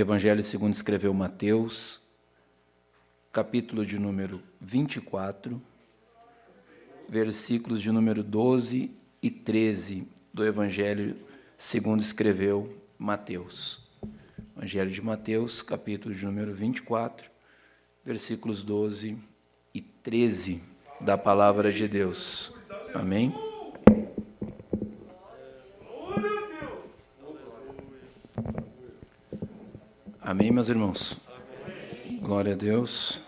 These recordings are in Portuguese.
Evangelho segundo escreveu Mateus, capítulo de número 24, versículos de número 12 e 13 do Evangelho segundo escreveu Mateus. Evangelho de Mateus, capítulo de número 24, versículos 12 e 13 da palavra de Deus. Amém? Amém, meus irmãos? Amém. Glória a Deus.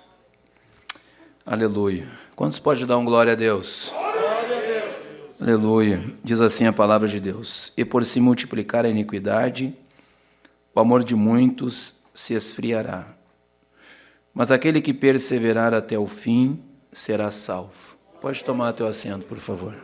Aleluia. Quantos pode dar um glória a Deus? Glória a Deus. Aleluia. Diz assim a palavra de Deus: e por se multiplicar a iniquidade, o amor de muitos se esfriará. Mas aquele que perseverar até o fim será salvo. Pode tomar teu assento, por favor.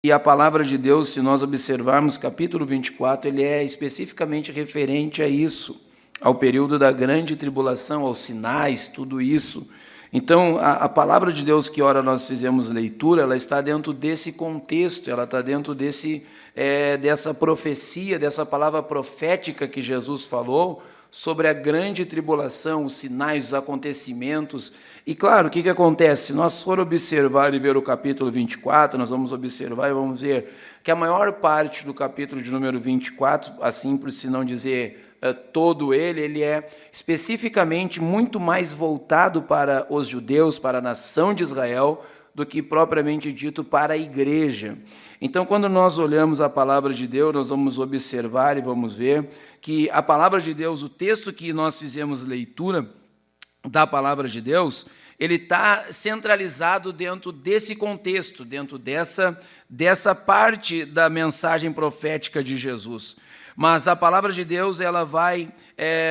E a palavra de Deus, se nós observarmos capítulo 24, ele é especificamente referente a isso, ao período da grande tribulação, aos sinais, tudo isso. Então, a palavra de Deus que ora nós fizemos leitura, ela está dentro desse contexto, ela está dentro dessa profecia, dessa palavra profética que Jesus falou sobre a grande tribulação, os sinais, os acontecimentos. E claro, o que acontece? Se nós for observar e ver o capítulo 24, nós vamos observar e vamos ver que a maior parte do capítulo de número 24, assim por se não dizer todo ele é especificamente muito mais voltado para os judeus, para a nação de Israel, do que propriamente dito para a igreja. Então, quando nós olhamos a palavra de Deus, nós vamos observar e vamos ver que a palavra de Deus, o texto que nós fizemos leitura da palavra de Deus, ele está centralizado dentro desse contexto, dentro dessa parte da mensagem profética de Jesus. Mas a palavra de Deus, ela vai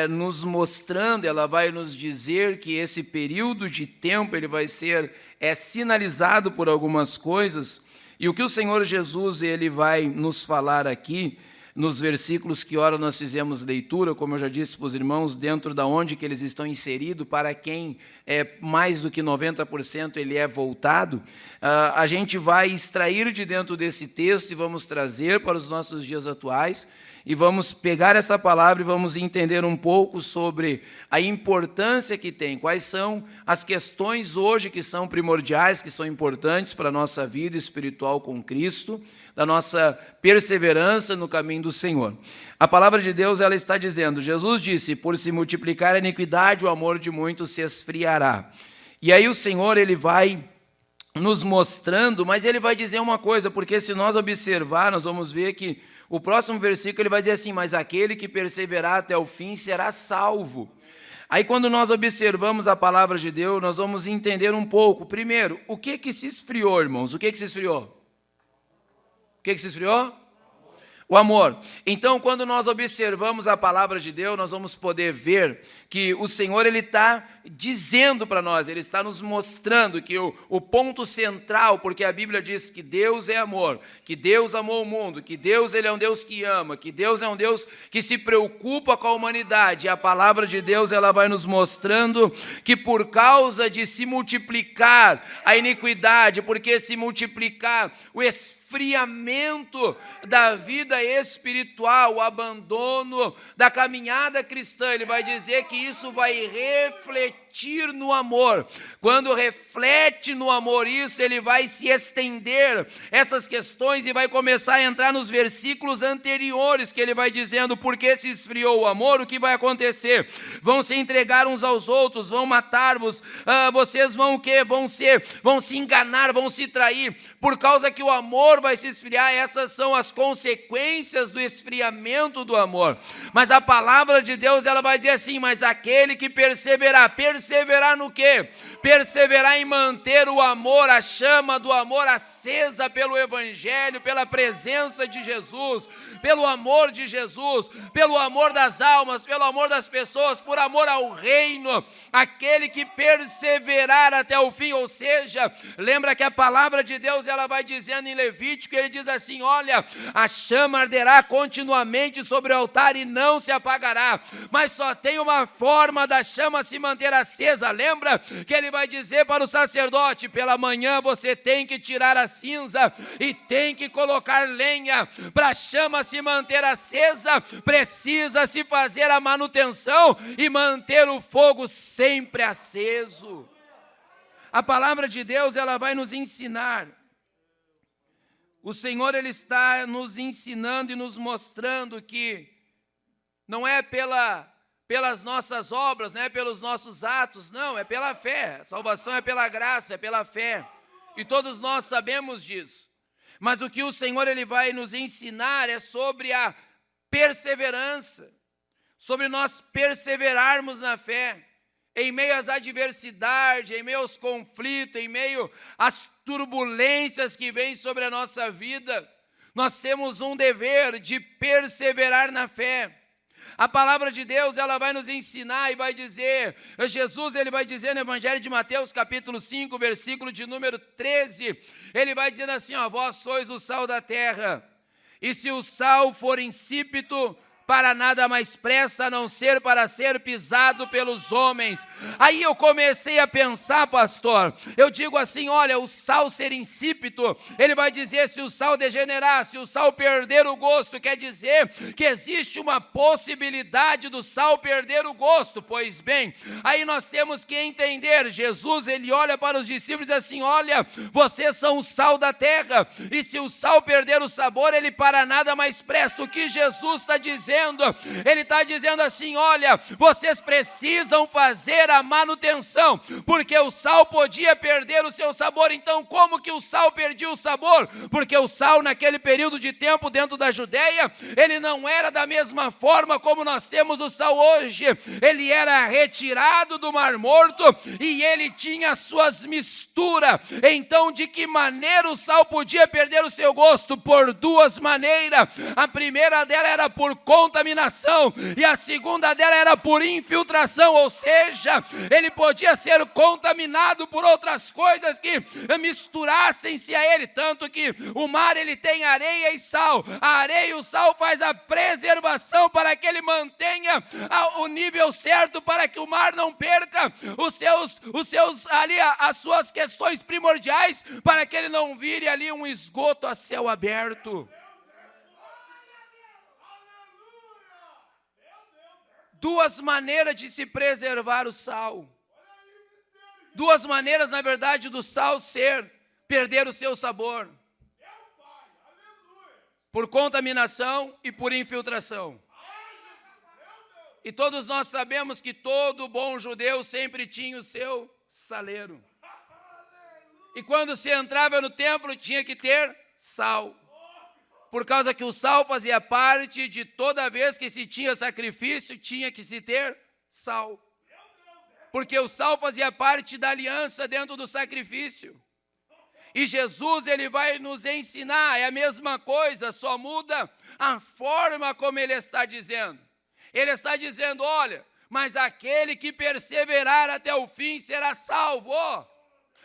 nos mostrando, ela vai nos dizer que esse período de tempo ele vai ser sinalizado por algumas coisas. E o que o Senhor Jesus ele vai nos falar aqui, nos versículos que ora nós fizemos leitura, como eu já disse para os irmãos, dentro da onde que eles estão inseridos, para quem mais do que 90% ele é voltado, a gente vai extrair de dentro desse texto e vamos trazer para os nossos dias atuais, e vamos pegar essa palavra e vamos entender um pouco sobre a importância que tem, quais são as questões hoje que são primordiais, que são importantes para a nossa vida espiritual com Cristo, da nossa perseverança no caminho do Senhor. A palavra de Deus, ela está dizendo, Jesus disse, por se multiplicar a iniquidade, o amor de muitos se esfriará. E aí o Senhor, ele vai nos mostrando, mas ele vai dizer uma coisa, porque se nós observar, nós vamos ver que o próximo versículo ele vai dizer assim, mas aquele que perseverar até o fim será salvo. Aí quando nós observamos a palavra de Deus, nós vamos entender um pouco. Primeiro, o que se esfriou, irmãos? O que se esfriou? O que se esfriou? O amor. Então, quando nós observamos a palavra de Deus, nós vamos poder ver que o Senhor ele está dizendo para nós, ele está nos mostrando que o ponto central, porque a Bíblia diz que Deus é amor, que Deus amou o mundo, que Deus ele é um Deus que ama, que Deus é um Deus que se preocupa com a humanidade. E a palavra de Deus ela vai nos mostrando que por causa de se multiplicar a iniquidade, porque se multiplicar o esfriamento da vida espiritual, o abandono da caminhada cristã, ele vai dizer que isso vai refletir no amor. Quando reflete no amor isso, ele vai se estender essas questões e vai começar a entrar nos versículos anteriores, que ele vai dizendo, porque se esfriou o amor, o que vai acontecer? Vão se entregar uns aos outros, vão matar-vos, vocês vão o quê? Vão se enganar, vão se trair, por causa que o amor vai se esfriar. Essas são as consequências do esfriamento do amor. Mas a palavra de Deus, ela vai dizer assim, mas aquele que perseverar no quê? Perseverar em manter o amor, a chama do amor acesa pelo Evangelho, pela presença de Jesus, pelo amor de Jesus, pelo amor das almas, pelo amor das pessoas, por amor ao reino, aquele que perseverar até o fim, ou seja, lembra que a palavra de Deus, ela vai dizendo em Levítico, ele diz assim, olha, a chama arderá continuamente sobre o altar e não se apagará, mas só tem uma forma da chama se manter acesa. Lembra que ele vai dizer para o sacerdote, pela manhã você tem que tirar a cinza e tem que colocar lenha. Para a chama se manter acesa, precisa se fazer a manutenção e manter o fogo sempre aceso. A palavra de Deus, ela vai nos ensinar. O Senhor, ele está nos ensinando e nos mostrando que não é pelas nossas obras, não é pelos nossos atos, não, é pela fé. A salvação é pela graça, é pela fé. E todos nós sabemos disso. Mas o que o Senhor, ele vai nos ensinar é sobre a perseverança, sobre nós perseverarmos na fé, em meio às adversidades, em meio aos conflitos, em meio às turbulências que vêm sobre a nossa vida. Nós temos um dever de perseverar na fé. A palavra de Deus, ela vai nos ensinar e vai dizer, Jesus, ele vai dizer no Evangelho de Mateus, capítulo 5, versículo de número 13, ele vai dizendo assim, ó, vós sois o sal da terra, e se o sal for insípido, para nada mais presta a não ser para ser pisado pelos homens. Aí eu comecei a pensar, pastor, eu digo assim, olha, o sal ser insípido, ele vai dizer se o sal degenerar, se o sal perder o gosto, quer dizer que existe uma possibilidade do sal perder o gosto. Pois bem, aí nós temos que entender, Jesus, ele olha para os discípulos e diz assim, olha, vocês são o sal da terra, e se o sal perder o sabor, ele para nada mais presta. O que Jesus está dizendo? Ele está dizendo assim, olha, vocês precisam fazer a manutenção, porque o sal podia perder o seu sabor. Então, como que o sal perdia o sabor? Porque o sal, naquele período de tempo dentro da Judeia, ele não era da mesma forma como nós temos o sal hoje. Ele era retirado do Mar Morto e ele tinha suas misturas. Então, de que maneira o sal podia perder o seu gosto? Por duas maneiras. A primeira dela era por contaminação e a segunda dela era por infiltração, ou seja, ele podia ser contaminado por outras coisas que misturassem-se a ele, tanto que o mar, ele tem areia e sal. A areia e o sal faz a preservação para que ele mantenha o nível certo, para que o mar não perca as suas questões primordiais, para que ele não vire ali um esgoto a céu aberto. Duas maneiras de se preservar o sal. Duas maneiras, na verdade, do sal perder o seu sabor. Por contaminação e por infiltração. E todos nós sabemos que todo bom judeu sempre tinha o seu saleiro. E quando se entrava no templo, tinha que ter sal. Por causa que o sal fazia parte de toda vez que se tinha sacrifício, tinha que se ter sal. Porque o sal fazia parte da aliança dentro do sacrifício. E Jesus, ele vai nos ensinar, é a mesma coisa, só muda a forma como ele está dizendo. Ele está dizendo, olha, mas aquele que perseverar até o fim será salvo.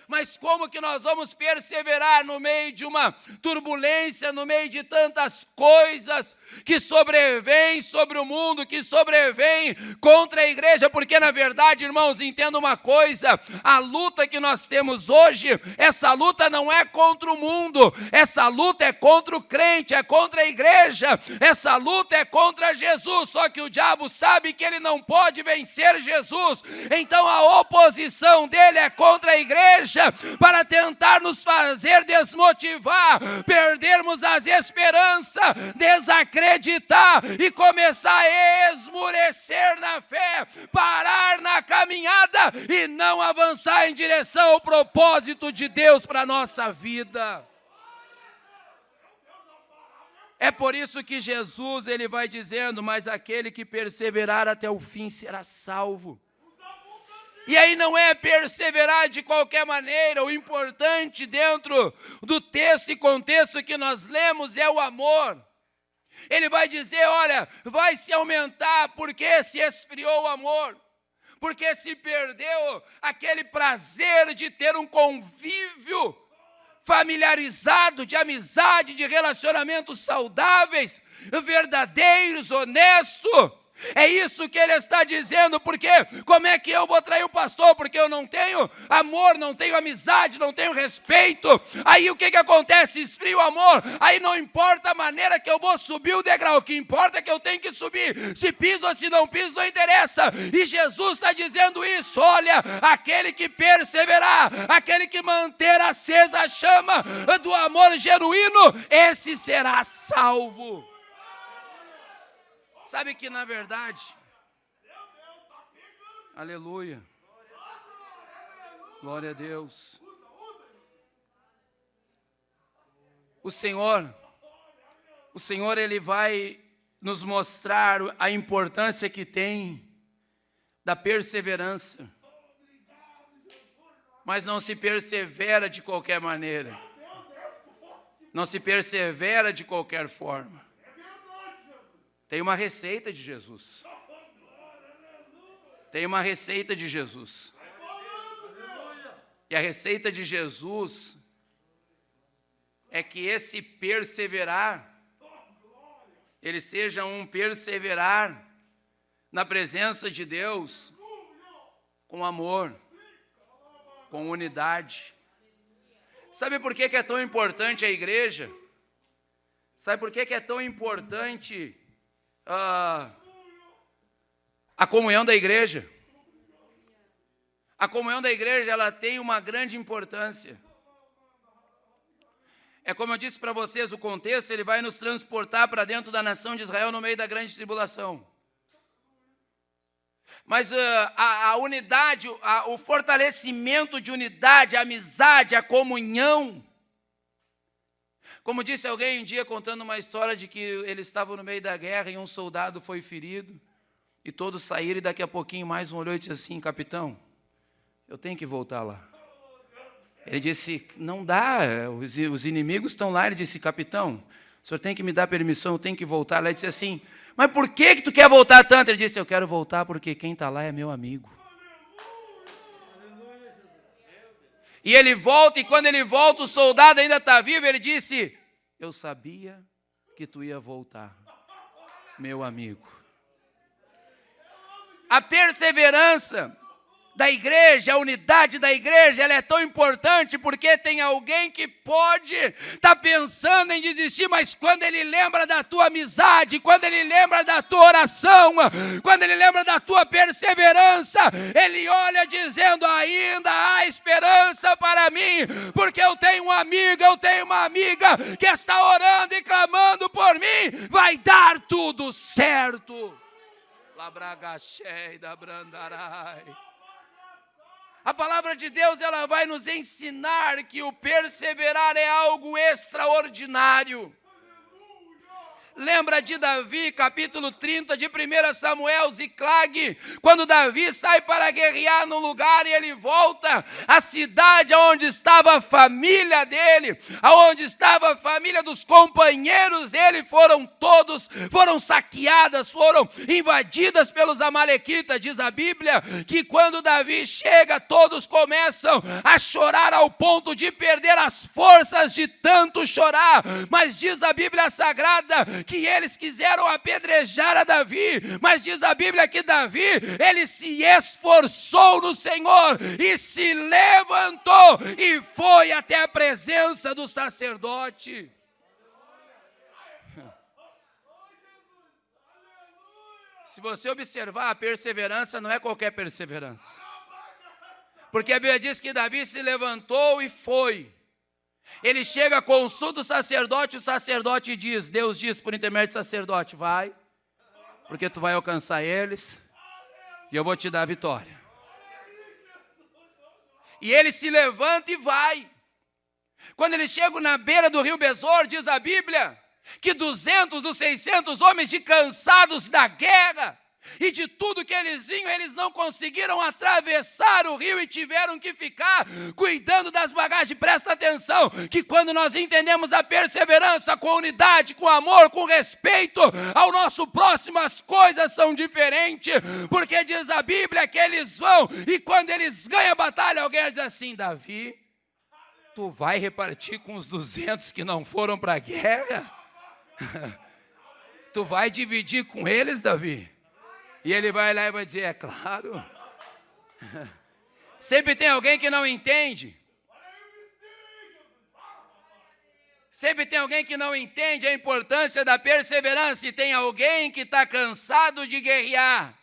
Mas como que nós vamos perseverar no meio de uma turbulência, no meio de tantas coisas que sobrevêm sobre o mundo, que sobrevêm contra a igreja? Porque, na verdade, irmãos, entenda uma coisa, a luta que nós temos hoje, essa luta não é contra o mundo, essa luta é contra o crente, é contra a igreja, essa luta é contra Jesus, só que o diabo sabe que ele não pode vencer Jesus, então a oposição dele é contra a igreja, para tentar nos fazer desmotivar, perdermos as esperanças, desacreditar e começar a esmurecer na fé, parar na caminhada e não avançar em direção ao propósito de Deus para a nossa vida. É por isso que Jesus, ele vai dizendo, mas aquele que perseverar até o fim será salvo. E aí não é perseverar de qualquer maneira, o importante dentro do texto e contexto que nós lemos é o amor. Ele vai dizer, olha, vai se aumentar porque se esfriou o amor, porque se perdeu aquele prazer de ter um convívio familiarizado, de amizade, de relacionamentos saudáveis, verdadeiros, honestos. É isso que ele está dizendo, porque como é que eu vou trair o pastor? Porque eu não tenho amor, não tenho amizade, não tenho respeito. Aí o que acontece? Esfria o amor. Aí não importa a maneira que eu vou subir o degrau, o que importa é que eu tenho que subir. Se piso ou se não piso, não interessa. E Jesus está dizendo isso: olha, aquele que perseverar, aquele que manter acesa a chama do amor genuíno, esse será salvo. Sabe que na verdade, aleluia, glória a Deus, o Senhor ele vai nos mostrar a importância que tem da perseverança, mas não se persevera de qualquer maneira, não se persevera de qualquer forma. Tem uma receita de Jesus. Tem uma receita de Jesus. E a receita de Jesus é que esse perseverar, ele seja um perseverar na presença de Deus com amor, com unidade. Sabe por que é tão importante a igreja? Sabe por que é tão importante a comunhão da igreja? A comunhão da igreja, ela tem uma grande importância. É como eu disse para vocês, o contexto, ele vai nos transportar para dentro da nação de Israel no meio da grande tribulação. Mas a unidade, o fortalecimento de unidade, a amizade, a comunhão. Como disse alguém um dia contando uma história de que eles estavam no meio da guerra e um soldado foi ferido, e todos saíram e daqui a pouquinho mais um olhou e disse assim: capitão, eu tenho que voltar lá. Ele disse: não dá, os inimigos estão lá. Ele disse: capitão, o senhor tem que me dar permissão, eu tenho que voltar lá. Ele disse assim: mas por que tu quer voltar tanto? Ele disse: eu quero voltar porque quem está lá é meu amigo. E ele volta, e quando ele volta, o soldado ainda está vivo. Ele disse: eu sabia que tu ia voltar, meu amigo. A perseverança da igreja, a unidade da igreja, ela é tão importante porque tem alguém que pode estar pensando em desistir, mas quando ele lembra da tua amizade, quando ele lembra da tua oração, quando ele lembra da tua perseverança, ele olha dizendo: ainda há esperança para mim, porque eu tenho um amigo, eu tenho uma amiga que está orando e clamando por mim, vai dar tudo certo. Labragachei da brandarai. A palavra de Deus, ela vai nos ensinar que o perseverar é algo extraordinário. Lembra de Davi, capítulo 30 de 1 Samuel, Ziclag, quando Davi sai para guerrear no lugar e ele volta à cidade onde estava a família dele, onde estava a família dos companheiros dele, foram saqueadas, foram invadidas pelos amalequitas. Diz a Bíblia que quando Davi chega, todos começam a chorar ao ponto de perder as forças de tanto chorar, mas diz a Bíblia Sagrada que eles quiseram apedrejar a Davi, mas diz a Bíblia que Davi, ele se esforçou no Senhor e se levantou e foi até a presença do sacerdote. Se você observar, a perseverança não é qualquer perseverança, porque a Bíblia diz que Davi se levantou e foi. Ele chega, consulta o sacerdote diz, Deus diz por intermédio do sacerdote: vai, porque tu vai alcançar eles e eu vou te dar a vitória. E ele se levanta e vai. Quando ele chega na beira do rio Besor, diz a Bíblia que 200 dos 600 homens, de cansados da guerra e de tudo que eles vinham, eles não conseguiram atravessar o rio e tiveram que ficar cuidando das bagagens. Presta atenção, que quando nós entendemos a perseverança com unidade, com amor, com respeito ao nosso próximo, as coisas são diferentes, porque diz a Bíblia que eles vão, e quando eles ganham a batalha, alguém diz assim: Davi, tu vai repartir com os 200 que não foram para a guerra? Tu vai dividir com eles, Davi? E ele vai lá e vai dizer, é claro. Sempre tem alguém que não entende. Sempre tem alguém que não entende a importância da perseverança. E tem alguém que está cansado de guerrear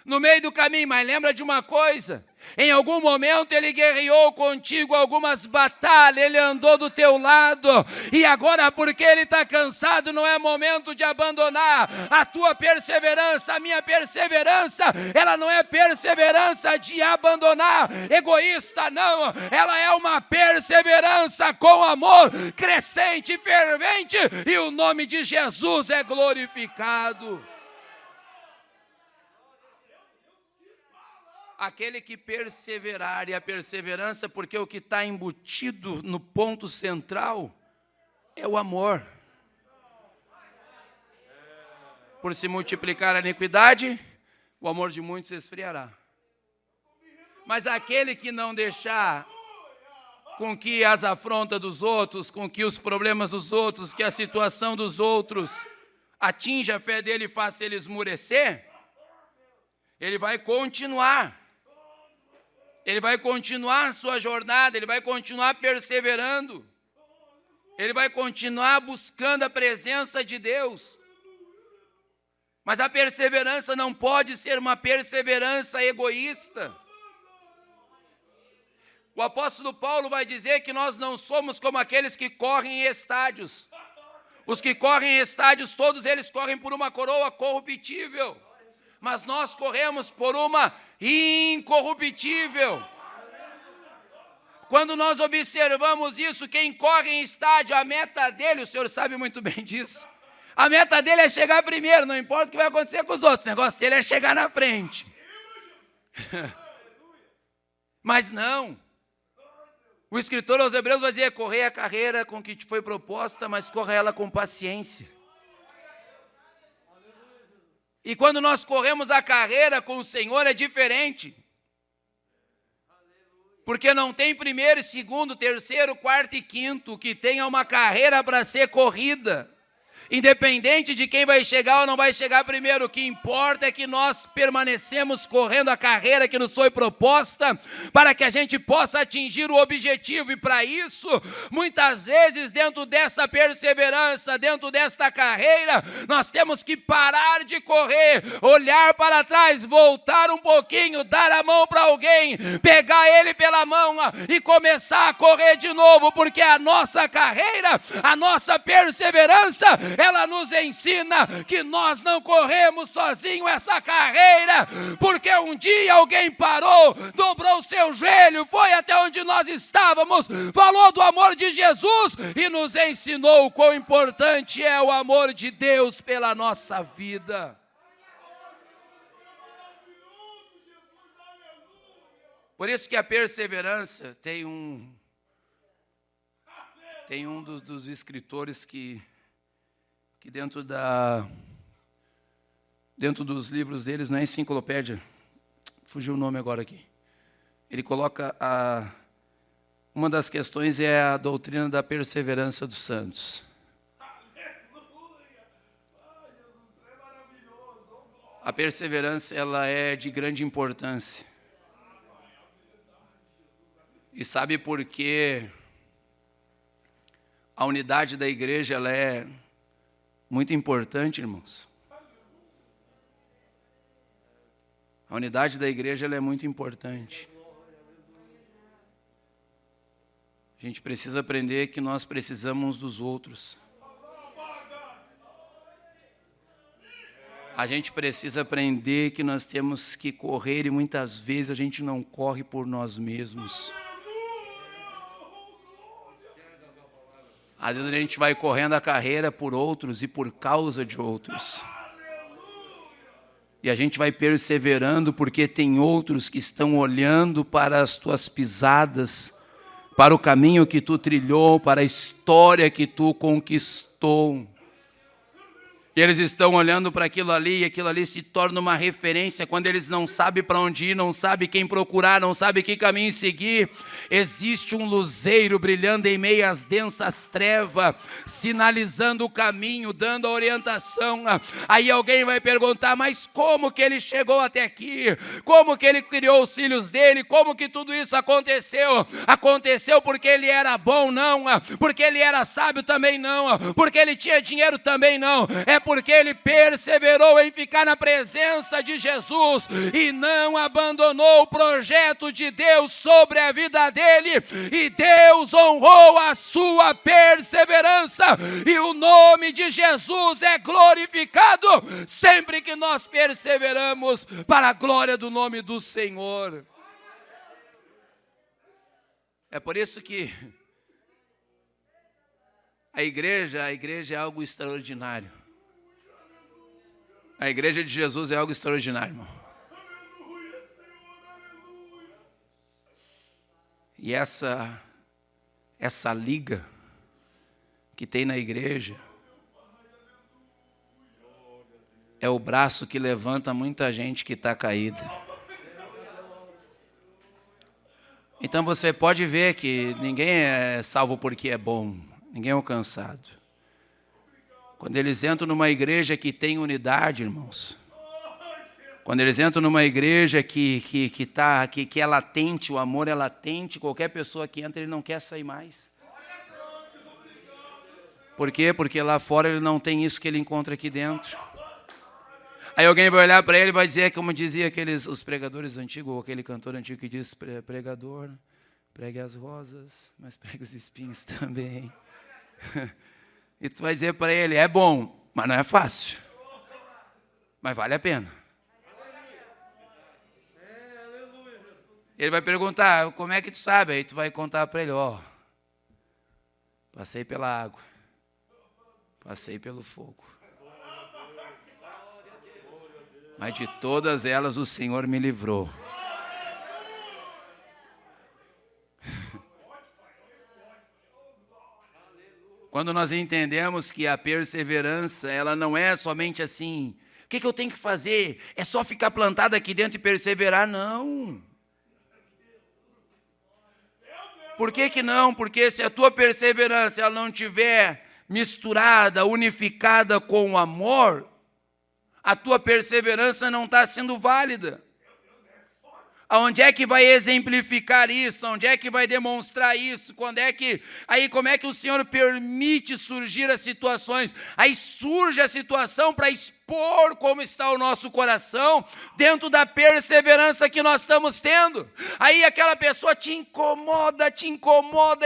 no meio do caminho. Mas lembra de uma coisa, em algum momento ele guerreou contigo algumas batalhas, ele andou do teu lado, e agora porque ele está cansado, não é momento de abandonar a tua perseverança. A minha perseverança, ela não é perseverança de abandonar, egoísta, não, ela é uma perseverança com amor, crescente, fervente, e o nome de Jesus é glorificado. Aquele que perseverar, e a perseverança, porque o que está embutido no ponto central é o amor. Por se multiplicar a iniquidade, o amor de muitos se esfriará. Mas aquele que não deixar com que as afrontas dos outros, com que os problemas dos outros, que a situação dos outros atinja a fé dele e faça ele esmurecer, ele vai continuar. Ele vai continuar a sua jornada, ele vai continuar perseverando. Ele vai continuar buscando a presença de Deus. Mas a perseverança não pode ser uma perseverança egoísta. O apóstolo Paulo vai dizer que nós não somos como aqueles que correm em estádios. Os que correm em estádios, todos eles correm por uma coroa corruptível. Mas nós corremos por uma incorruptível. Quando nós observamos isso, quem corre em estádio, a meta dele, o senhor sabe muito bem disso, a meta dele é chegar primeiro, não importa o que vai acontecer com os outros, o negócio dele é chegar na frente. Mas não, o escritor aos Hebreus vai dizer, correr a carreira com que te foi proposta, mas corra ela com paciência. E quando nós corremos a carreira com o Senhor é diferente. Porque não tem primeiro, segundo, terceiro, quarto e quinto que tenha uma carreira para ser corrida. Independente de quem vai chegar ou não vai chegar primeiro, o que importa é que nós permanecemos correndo a carreira que nos foi proposta para que a gente possa atingir o objetivo. E para isso, muitas vezes dentro dessa perseverança, dentro desta carreira, nós temos que parar de correr, olhar para trás, voltar um pouquinho, dar a mão para alguém, pegar ele pela mão e começar a correr de novo, porque a nossa carreira, a nossa perseverança, ela nos ensina que nós não corremos sozinhos essa carreira, porque um dia alguém parou, dobrou o seu joelho, foi até onde nós estávamos, falou do amor de Jesus e nos ensinou o quão importante é o amor de Deus pela nossa vida. Por isso que a perseverança tem um dos escritores que dentro dos livros deles, na enciclopédia, fugiu o nome agora aqui, ele coloca uma das questões é a doutrina da perseverança dos santos. A perseverança, ela é de grande importância. E sabe por quê? A unidade da igreja, ela é muito importante, irmãos. A unidade da igreja, ela é muito importante. A gente precisa aprender que nós precisamos uns dos outros. A gente precisa aprender que nós temos que correr e muitas vezes a gente não corre por nós mesmos. Às vezes a gente vai correndo a carreira por outros e por causa de outros. E a gente vai perseverando porque tem outros que estão olhando para as tuas pisadas, para o caminho que tu trilhou, para a história que tu conquistou. E eles estão olhando para aquilo ali, e aquilo ali se torna uma referência. Quando eles não sabem para onde ir, não sabem quem procurar, não sabem que caminho seguir, existe um luzeiro brilhando em meio às densas trevas, sinalizando o caminho, dando a orientação. Aí alguém vai perguntar, mas como que ele chegou até aqui? Como que ele criou os filhos dele? Como que tudo isso aconteceu? Aconteceu porque ele era bom? Não. Porque ele era sábio? Também não. Porque ele tinha dinheiro? Também não. É porque ele perseverou em ficar na presença de Jesus e não abandonou o projeto de Deus sobre a vida dele, e Deus honrou a sua perseverança, e o nome de Jesus é glorificado sempre que nós perseveramos para a glória do nome do Senhor. É por isso que a igreja é algo extraordinário. A igreja de Jesus é algo extraordinário, irmão. E essa liga que tem na igreja é o braço que levanta muita gente que está caída. Então você pode ver que ninguém é salvo porque é bom, ninguém é alcançado. Quando eles entram numa igreja que tem unidade, irmãos, quando eles entram numa igreja que é latente, o amor é latente, qualquer pessoa que entra, ele não quer sair mais. Por quê? Porque lá fora ele não tem isso que ele encontra aqui dentro. Aí alguém vai olhar para ele e vai dizer, como dizia os pregadores antigos, ou aquele cantor antigo que diz, pregador, pregue as rosas, mas pregue os espinhos também. E tu vai dizer para ele, é bom, mas não é fácil. Mas vale a pena. Ele vai perguntar, como é que tu sabe? Aí tu vai contar para ele, passei pela água, passei pelo fogo. Mas de todas elas o Senhor me livrou. Quando nós entendemos que a perseverança, ela não é somente assim, o que eu tenho que fazer? É só ficar plantado aqui dentro e perseverar? Não. Por que não? Porque se a tua perseverança ela não estiver misturada, unificada com o amor, a tua perseverança não está sendo válida. Onde é que vai exemplificar isso? Onde é que vai demonstrar isso? Como é que o Senhor permite surgir as situações? Aí surge a situação para expor como está o nosso coração dentro da perseverança que nós estamos tendo. Aí aquela pessoa te incomoda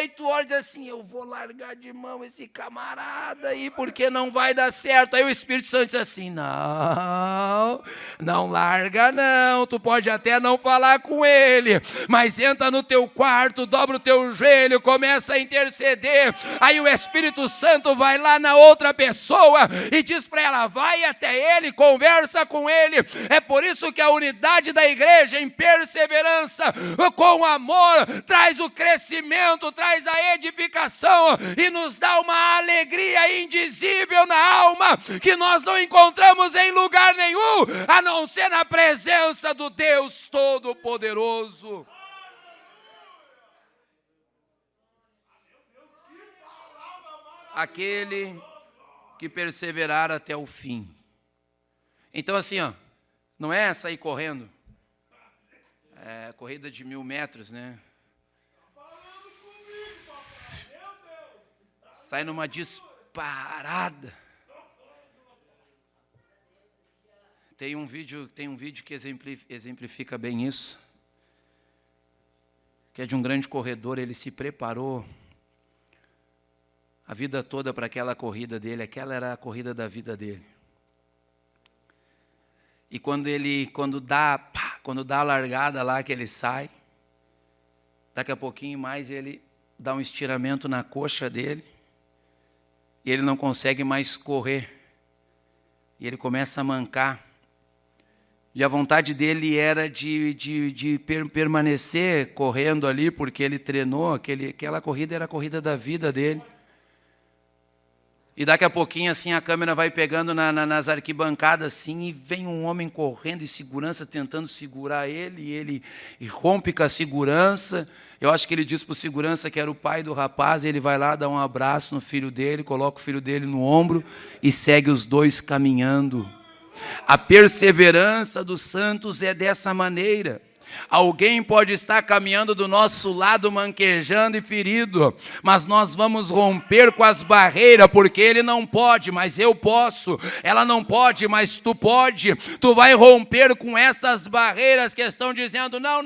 e tu olha e diz assim, eu vou largar de mão esse camarada aí porque não vai dar certo. Aí o Espírito Santo diz assim, não larga não, tu pode até não falar com ele, mas entra no teu quarto, dobra o teu joelho, começa a interceder. Aí o Espírito Santo vai lá na outra pessoa e diz para ela, vai até ele, conversa com ele. É por isso que a unidade da igreja em perseverança, com amor, traz o crescimento, traz a edificação e nos dá uma alegria indizível na alma que nós não encontramos em lugar nenhum, a não ser na presença do Deus Todo-Poderoso. Aquele que perseverar até o fim. Então assim, não é sair correndo, corrida de 1000 metros, né? Sai numa disparada. Tem um vídeo que exemplifica bem isso, que é de um grande corredor. Ele se preparou a vida toda para aquela corrida dele, aquela era a corrida da vida dele. E quando dá a largada lá que ele sai, daqui a pouquinho mais ele dá um estiramento na coxa dele, e ele não consegue mais correr, e ele começa a mancar. E a vontade dele era de permanecer correndo ali, porque ele treinou, aquela corrida era a corrida da vida dele. E daqui a pouquinho, assim, a câmera vai pegando nas arquibancadas, assim, e vem um homem correndo e segurança tentando segurar ele, e ele rompe com a segurança. Eu acho que ele disse para o segurança que era o pai do rapaz, e ele vai lá, dá um abraço no filho dele, coloca o filho dele no ombro e segue os dois caminhando. A perseverança dos santos é dessa maneira. Alguém pode estar caminhando do nosso lado manquejando e ferido, mas nós vamos romper com as barreiras, porque ele não pode, mas eu posso. Ela não pode, mas tu pode. Tu vai romper com essas barreiras que estão dizendo, não,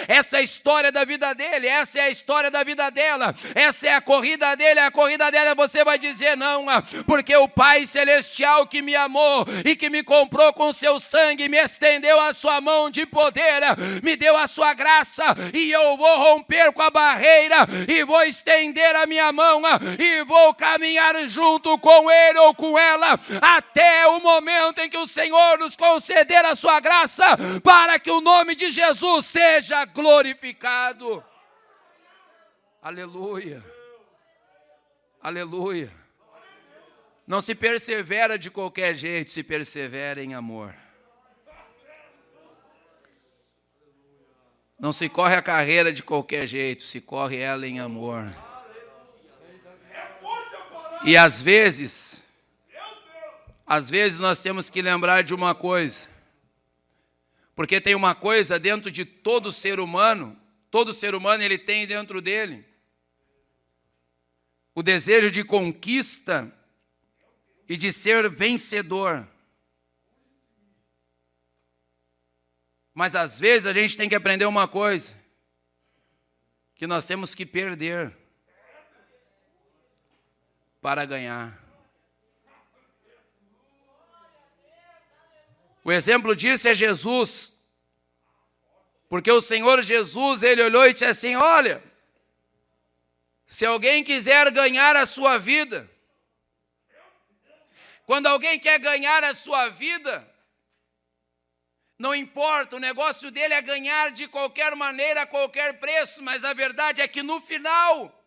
essa é a história da vida dele, essa é a história da vida dela, essa é a corrida dele, a corrida dela. Você vai dizer não, porque o Pai Celestial que me amou e que me comprou com seu sangue, me estendeu a sua mão de poder, me deu a sua graça, e eu vou romper com a barreira, e vou estender a minha mão, e vou caminhar junto com ele ou com ela, até o momento em que o Senhor nos conceder a sua graça, para que o nome de Jesus seja glorificado. Aleluia, aleluia. Não se persevera de qualquer jeito, se persevera em amor. Não se corre a carreira de qualquer jeito, se corre ela em amor. E às vezes nós temos que lembrar de uma coisa. Porque tem uma coisa dentro de todo ser humano ele tem dentro dele o desejo de conquista e de ser vencedor. Mas às vezes a gente tem que aprender uma coisa, que nós temos que perder para ganhar. O exemplo disso é Jesus, porque o Senhor Jesus, ele olhou e disse assim, olha, se alguém quiser ganhar a sua vida, quando alguém quer ganhar a sua vida, não importa, o negócio dele é ganhar de qualquer maneira, a qualquer preço, mas a verdade é que no final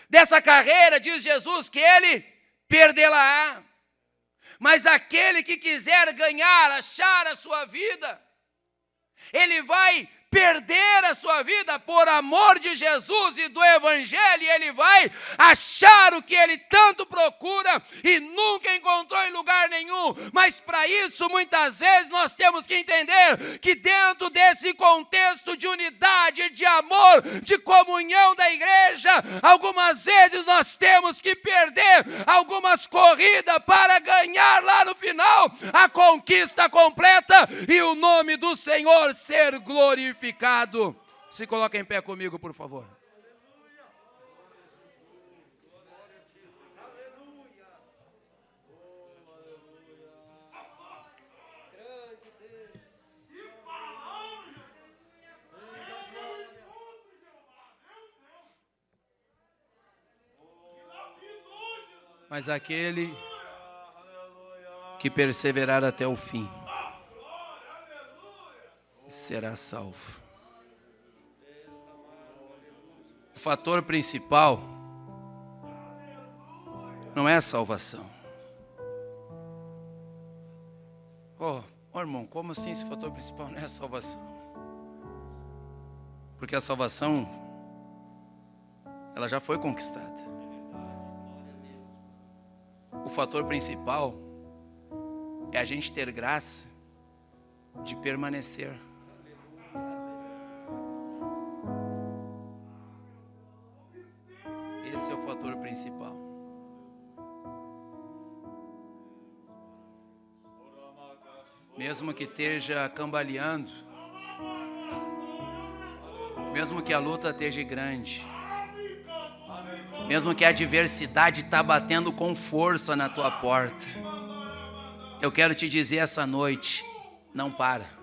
dessa carreira, diz Jesus, que ele perdê-la-á. Mas aquele que quiser ganhar, achar a sua vida, ele vai perder a sua vida por amor de Jesus e do Evangelho, e ele vai achar o que ele tanto procura e nunca encontrou em lugar nenhum. Mas para isso, muitas vezes, nós temos que entender que dentro desse contexto de unidade, de amor, de comunhão da igreja, algumas vezes nós temos que perder algumas corridas para ganhar lá no final a conquista completa e o nome do Senhor ser glorificado. Se coloca em pé comigo, por favor. Mas aquele que perseverar até o fim será salvo. O fator principal não é a salvação. Oh, irmão, como assim esse fator principal não é a salvação? Porque a salvação, ela já foi conquistada. O fator principal é a gente ter graça de permanecer. Esse é o fator principal. Mesmo que esteja cambaleando, mesmo que a luta esteja grande, mesmo que a adversidade está batendo com força na tua porta, eu quero te dizer essa noite, não para.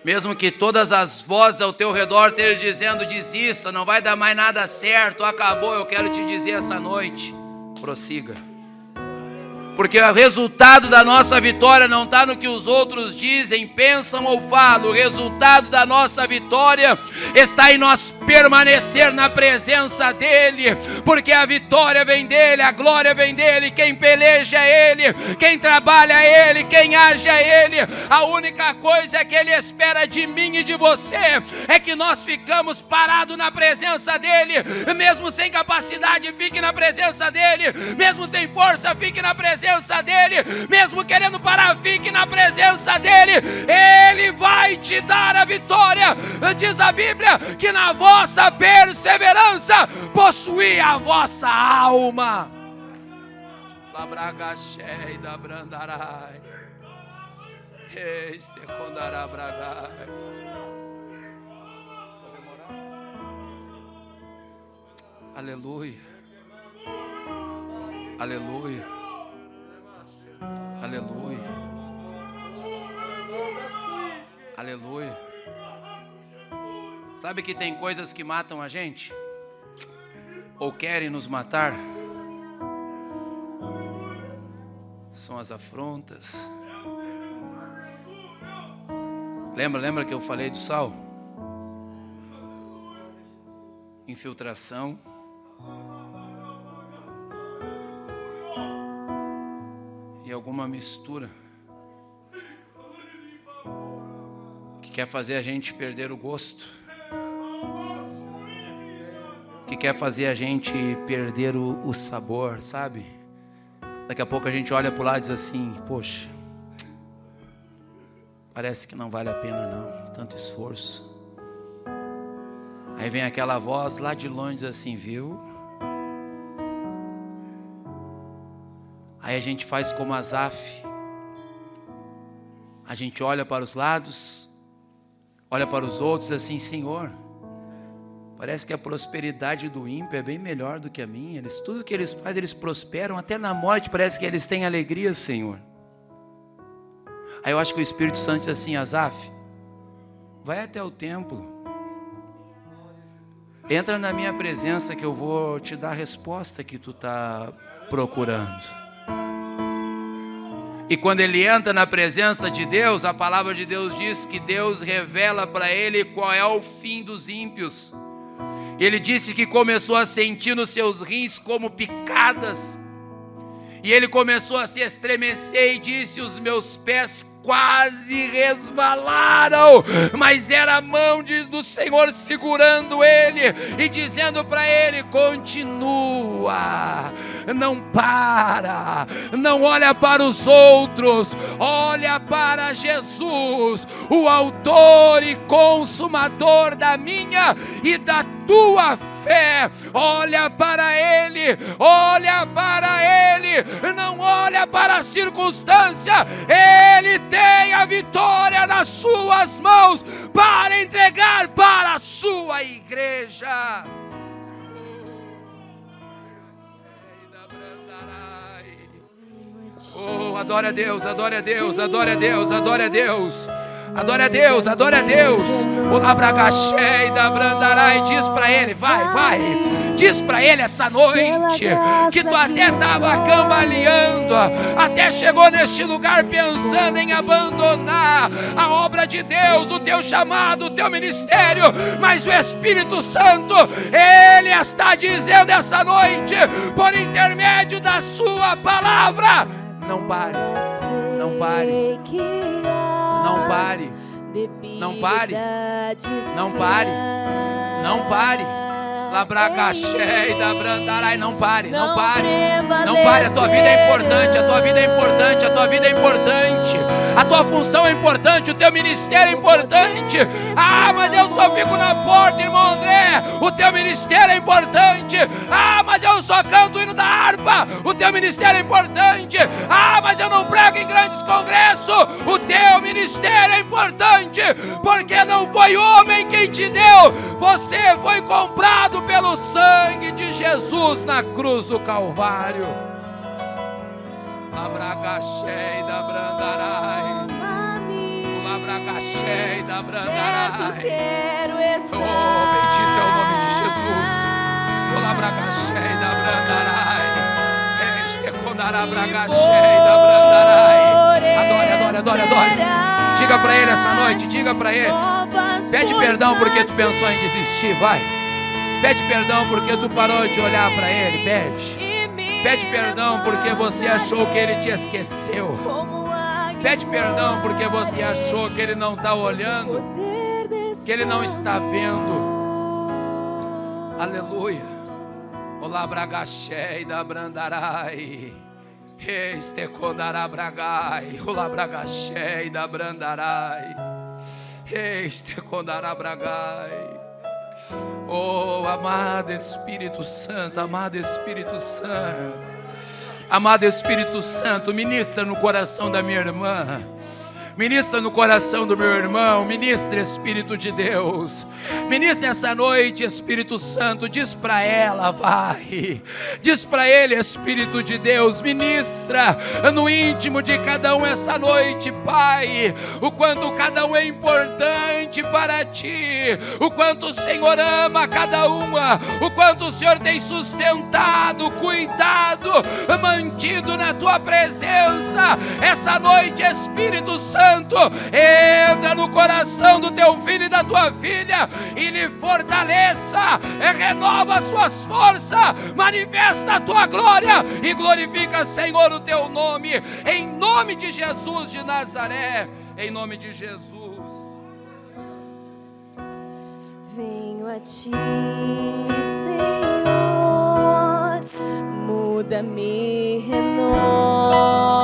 Mesmo que todas as vozes ao teu redor estejam dizendo, desista, não vai dar mais nada certo, acabou, eu quero te dizer essa noite, prossiga. Porque o resultado da nossa vitória não está no que os outros dizem, pensam ou falam. O resultado da nossa vitória está em nós permanecer na presença dEle, porque a vitória vem dEle, a glória vem dEle, quem peleja é Ele, quem trabalha é Ele, quem age é Ele. A única coisa que Ele espera de mim e de você é que nós ficamos parados na presença dEle, mesmo sem capacidade, fique na presença dEle, mesmo sem força, fique na presença dEle, mesmo querendo parar, fique na presença dEle. Ele vai te dar a vitória. Diz a Bíblia que na vossa perseverança possuí a vossa alma. Labragachei da brandarai, este condarabragai. Aleluia, aleluia, aleluia, aleluia. Sabe que tem coisas que matam a gente? Ou querem nos matar? São as afrontas. Lembra que eu falei do sal? Infiltração. E alguma mistura que quer fazer a gente perder o gosto, que quer fazer a gente perder o sabor, sabe? Daqui a pouco a gente olha para o lado e diz assim: poxa, parece que não vale a pena não, tanto esforço. Aí vem aquela voz lá de longe e diz assim: viu? Aí a gente faz como Asaf, a gente olha para os lados, olha para os outros e diz assim: Senhor, parece que a prosperidade do ímpio é bem melhor do que a minha. Tudo que eles fazem, eles prosperam, até na morte parece que eles têm alegria, Senhor. Aí eu acho que o Espírito Santo diz assim: Asaf, vai até o templo, entra na minha presença que eu vou te dar a resposta que tu está procurando. E quando ele entra na presença de Deus, a palavra de Deus diz que Deus revela para ele qual é o fim dos ímpios. Ele disse que começou a sentir nos seus rins como picadas. E ele começou a se estremecer e disse: os meus pés quase resvalaram, mas era a mão do Senhor segurando ele e dizendo para ele: continua, não para, não olha para os outros, olha para Jesus, o autor e consumador da minha e da tua fé. Olha para Ele, olha para Ele, não olha para a circunstância. Ele tem a vitória nas suas mãos para entregar para a sua igreja. Oh, adore a Deus, adore a Deus, adore a Deus, adore a Deus. Adore a Deus, adore a Deus. O Labragachei da Brandarai, diz para ele, vai, diz para ele essa noite que tu até estava cambaleando, até chegou neste lugar pensando em abandonar a obra de Deus, o teu chamado, o teu ministério, mas o Espírito Santo, Ele está dizendo essa noite, por intermédio da sua palavra: não pare, não pare. Não pare, não pare, não pare, não pare. Labragachei da Brandarai, não pare, não pare, não pare. A tua vida é importante, a tua vida é importante, a tua vida é importante, a tua função é importante, o teu ministério é importante. Ah, mas eu só fico na porta, irmão André. O teu ministério é importante. Ah, mas eu só canto o hino da harpa. O teu ministério é importante. Ah, mas eu não prego em grandes congressos. O teu ministério é importante, porque não foi homem quem te deu. Você foi comprado pelo sangue de Jesus na cruz do Calvário. Labragachei da Brandarai, Labragachei da Brandarai. Oh, bendito é o nome de Jesus. Labragachei da Brandarai, Esteconarabragachei da Brandarai. Adore. Diga para ele essa noite, diga para ele. Pede perdão porque tu pensou em desistir, vai. Pede perdão porque tu parou de olhar para Ele. Pede perdão porque você achou que Ele te esqueceu. Pede perdão porque você achou que Ele não está olhando, que Ele não está vendo. Aleluia. Olá, bragaxé da brandarai. Este condará bragai. Olá, bragaxé da brandarai. Este condará bragai. Oh, amado Espírito Santo, amado Espírito Santo, amado Espírito Santo, ministra no coração da minha irmã, ministra no coração do meu irmão, ministra, Espírito de Deus, ministra essa noite, Espírito Santo, diz para ela, vai, diz para ele, Espírito de Deus, ministra no íntimo de cada um essa noite, Pai, o quanto cada um é importante para Ti, o quanto o Senhor ama cada uma, o quanto o Senhor tem sustentado, cuidado, mantido na Tua presença, essa noite, Espírito Santo, entra no coração do teu filho e da tua filha e lhe fortaleça, renova as suas forças, manifesta a tua glória e glorifica, Senhor, o teu nome, em nome de Jesus de Nazaré, em nome de Jesus. Venho a Ti, Senhor, muda-me, renova.